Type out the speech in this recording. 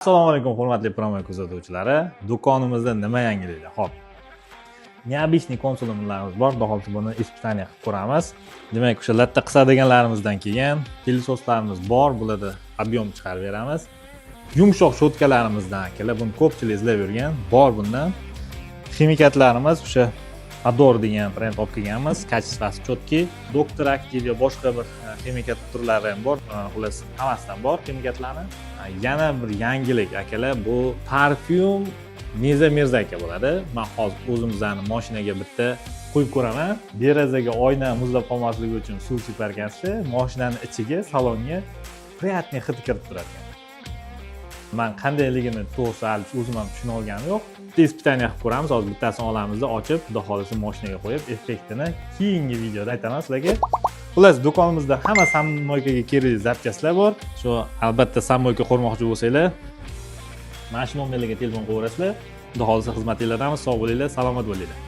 Assalomu alaykum hurmatli promoy kuzatuvchilari. Do'konimizda nima yangiliklar? Xo'p. Neobishniy konsollarimiz bor. Xudo xolisa buni испытание qilib ko'ramiz. Demak, o'sha latta qisadiganlarimizdan keyin pilsoslarimiz bor. Bularda объем chiqarib beramiz. Yumshoq shotkalarimizdan keyin buni ko'pchilik izlab yurgan bor bundan. Ximikatlarimiz o'sha Ador degan brend olib kelganmiz. Kачествоsi chotki, Doktor Aktiv yo boshqa bir ximikat turlari ham bor. Xullas, hammasidan bor ximikatlarni. Yana bir yangilik akalar, bu parfyum Neza Mirza aka bo'ladi. Men hozir o'zimizning mashinaga bitta qo'yib ko'raman. Derazaga oyna muzlab qolmasligi uchun suv separkasi mashinaning ichiga, salonga приятный hid kirib turadi. Men qandayligini to'g'risi o'zim ham tushuna olganim yo'q. Испытание qilib ko'ramiz. Hozir bittasini olamizda ochib, xudo xolisa mashinaga qo'yib, effektini keyingi videoda aytaman sizlarga. Xullas, do'konimizda hamma sammoykaga kerakli zapchastlar bor. Shu albatta sammoyka qurmoqchi bo'lsanglar, mana shu nomerlarga telefon qilaverasizlar. Xudo xolisa xizmatinglardamiz. Sog' bo'linglar, salomat bo'linglar.